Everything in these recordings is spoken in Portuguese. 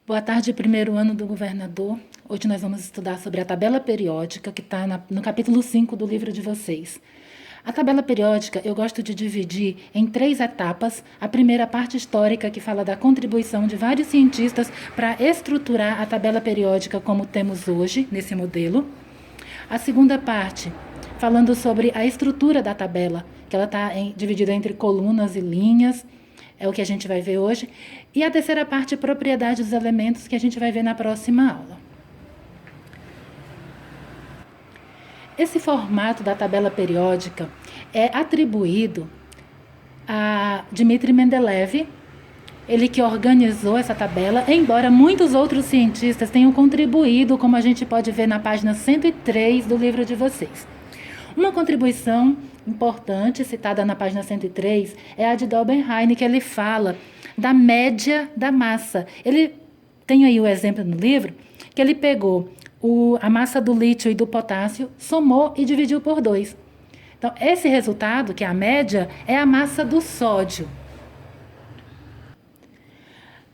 Boa tarde, primeiro ano do governador. Hoje nós vamos estudar sobre a tabela periódica, que está no capítulo 5 do livro de vocês. A tabela periódica eu gosto de dividir em 3 etapas. A primeira parte histórica, que fala da contribuição de vários cientistas para estruturar a tabela periódica como temos hoje, nesse modelo. A segunda parte, falando sobre a estrutura da tabela, que ela está dividida entre colunas e linhas, é o que a gente vai ver hoje. E a terceira parte, propriedade dos elementos, que a gente vai ver na próxima aula. Esse formato da tabela periódica é atribuído a Dmitri Mendeleev, ele que organizou essa tabela, embora muitos outros cientistas tenham contribuído, como a gente pode ver na página 103 do livro de vocês. Uma contribuição importante, citada na página 103, é a de Dobenheim, que ele fala da média da massa. Ele tem aí o exemplo no livro, que ele pegou a massa do lítio e do potássio, somou e dividiu por 2. Então, esse resultado, que é a média, é a massa do sódio.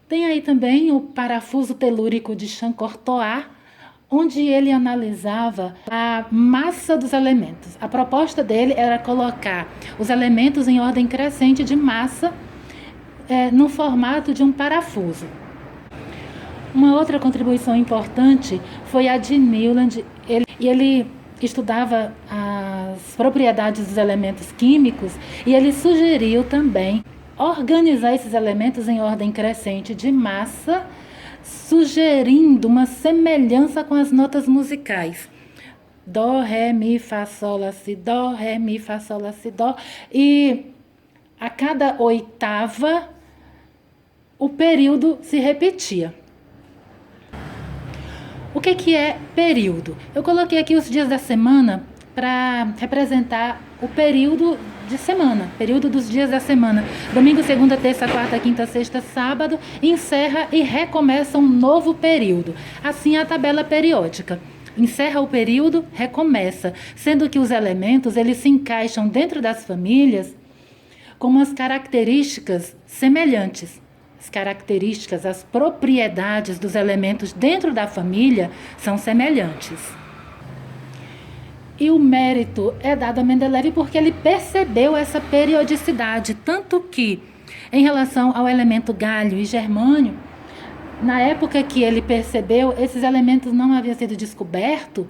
Tem aí também o parafuso telúrico de Shankar-Toar, onde ele analisava a massa dos elementos. A proposta dele era colocar os elementos em ordem crescente de massa no formato de um parafuso. Uma outra contribuição importante foi a de Newland. Ele estudava as propriedades dos elementos químicos e ele sugeriu também organizar esses elementos em ordem crescente de massa, sugerindo uma semelhança com as notas musicais. Dó, ré, mi, fá, sol, lá, si, dó, ré, mi, fá, sol, lá, si, dó. E a cada oitava, o período se repetia. O que é período? Eu coloquei aqui os dias da semana para representar o período de semana, período dos dias da semana. Domingo, segunda, terça, quarta, quinta, sexta, sábado, encerra e recomeça um novo período. Assim é a tabela periódica. Encerra o período, recomeça, sendo que os elementos eles se encaixam dentro das famílias com umas características semelhantes. As características, as propriedades dos elementos dentro da família são semelhantes. E o mérito é dado a Mendeleev porque ele percebeu essa periodicidade, tanto que, em relação ao elemento galho e germânio, na época que ele percebeu, esses elementos não haviam sido descobertos,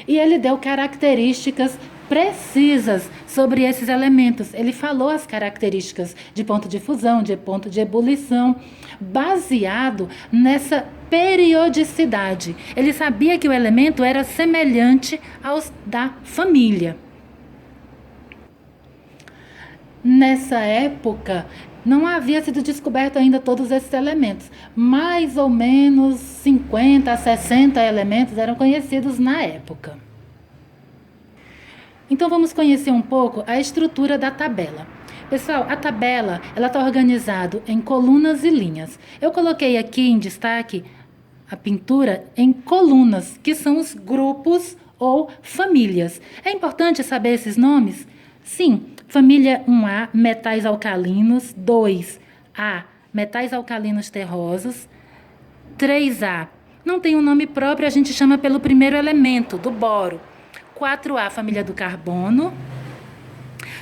e ele deu características precisas sobre esses elementos. Ele falou as características de ponto de fusão, de ponto de ebulição, baseado nessa periodicidade. Ele sabia que o elemento era semelhante aos da família. Nessa época, não havia sido descoberto ainda todos esses elementos. Mais ou menos 50 a 60 elementos eram conhecidos na época. Então vamos conhecer um pouco a estrutura da tabela. Pessoal, a tabela ela está organizada em colunas e linhas. Eu coloquei aqui em destaque a pintura em colunas, que são os grupos ou famílias. É importante saber esses nomes? Sim, família 1A, metais alcalinos, 2A, metais alcalinos terrosos, 3A, não tem um nome próprio, a gente chama pelo primeiro elemento, do boro. 4A, família do carbono.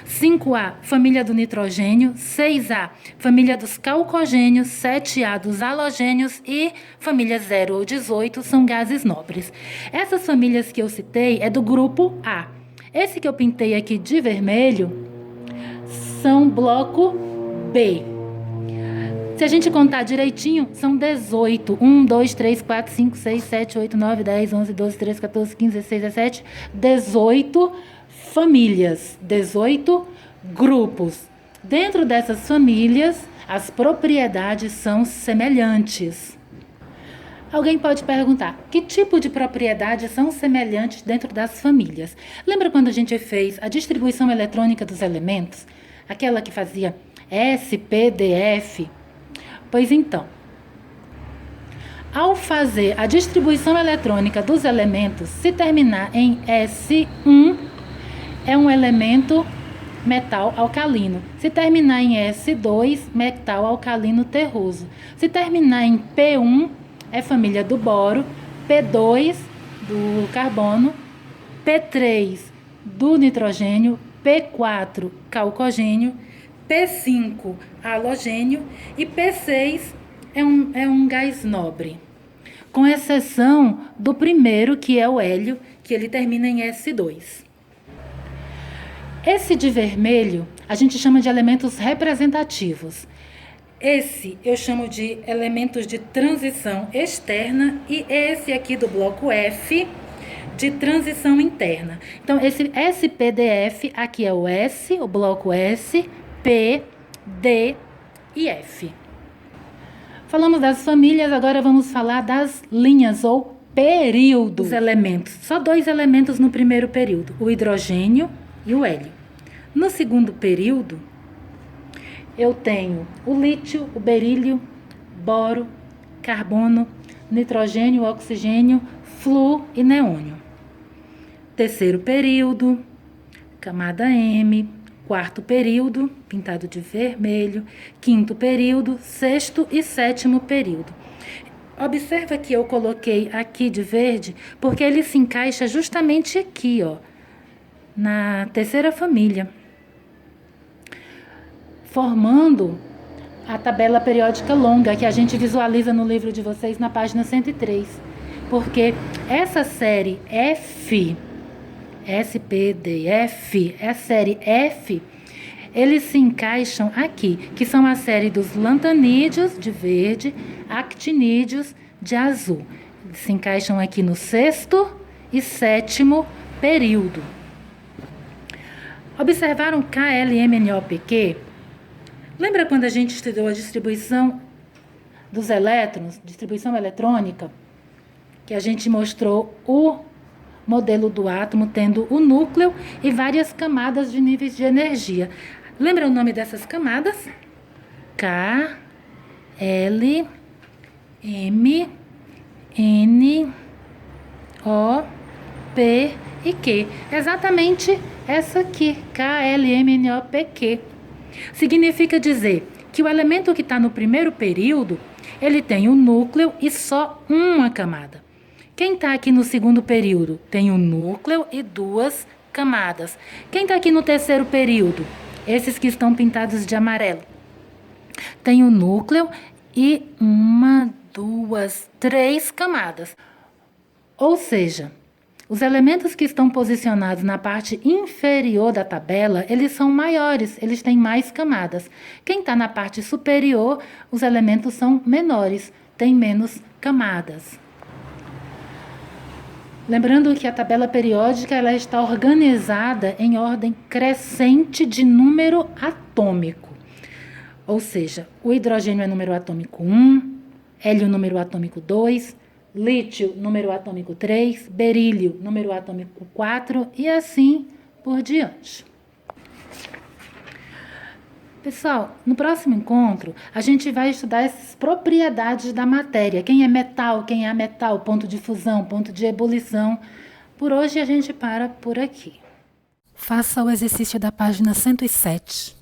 5A, família do nitrogênio. 6A, família dos calcogênios. 7A, dos halogênios. E família 0 ou 18 são gases nobres. Essas famílias que eu citei é do grupo A. Esse que eu pintei aqui de vermelho são bloco B. Se a gente contar direitinho, são 18. 1, 2, 3, 4, 5, 6, 7, 8, 9, 10, 11, 12, 13, 14, 15, 16, 17, 18 famílias, 18 grupos. Dentro dessas famílias, as propriedades são semelhantes. Alguém pode perguntar, que tipo de propriedades são semelhantes dentro das famílias? Lembra quando a gente fez a distribuição eletrônica dos elementos? Aquela que fazia S, P, D, F? Pois então, ao fazer a distribuição eletrônica dos elementos, se terminar em S1, é um elemento metal alcalino. Se terminar em S2, metal alcalino terroso. Se terminar em P1, é família do boro, P2 do carbono, P3 do nitrogênio, P4 calcogênio, P5 halogênio e P6 é um gás nobre. Com exceção do primeiro, que é o hélio, que ele termina em S2. Esse de vermelho a gente chama de elementos representativos. Esse eu chamo de elementos de transição externa e esse aqui do bloco F de transição interna. Então, esse SPDF, aqui é o S, o bloco S, P, D e F. Falamos das famílias, agora vamos falar das linhas ou períodos. Os elementos, só 2 elementos no primeiro período, o hidrogênio e o hélio. No segundo período, eu tenho o lítio, o berílio, boro, carbono, nitrogênio, oxigênio, flúor e neônio. Terceiro período, camada M. Quarto período, pintado de vermelho. Quinto período, sexto e sétimo período. Observa que eu coloquei aqui de verde, porque ele se encaixa justamente aqui, ó, na terceira família, formando a tabela periódica longa que a gente visualiza no livro de vocês na página 103. Porque essa série F, SPDF, a série F, eles se encaixam aqui, que são a série dos lantanídeos de verde, actinídeos de azul. Eles se encaixam aqui no sexto e sétimo período. Observaram KLMNOPQ? Lembra quando a gente estudou a distribuição dos elétrons, distribuição eletrônica, que a gente mostrou o modelo do átomo tendo o núcleo e várias camadas de níveis de energia. Lembra o nome dessas camadas? K, L, M, N, O, P e Q. Exatamente essa aqui, KLMNOPQ. Significa dizer que o elemento que está no primeiro período, ele tem um núcleo e só uma camada. Quem está aqui no segundo período tem um núcleo e 2 camadas. Quem está aqui no terceiro período? Esses que estão pintados de amarelo. Tem um núcleo e 1, 2, 3 camadas. Ou seja, os elementos que estão posicionados na parte inferior da tabela, eles são maiores, eles têm mais camadas. Quem está na parte superior, os elementos são menores, têm menos camadas. Lembrando que a tabela periódica ela está organizada em ordem crescente de número atômico. Ou seja, o hidrogênio é número atômico 1, hélio número atômico 2, lítio número atômico 3, berílio número atômico 4 e assim por diante. Pessoal, no próximo encontro, a gente vai estudar essas propriedades da matéria. Quem é metal, quem é ametal, ponto de fusão, ponto de ebulição. Por hoje a gente para por aqui. Faça o exercício da página 107.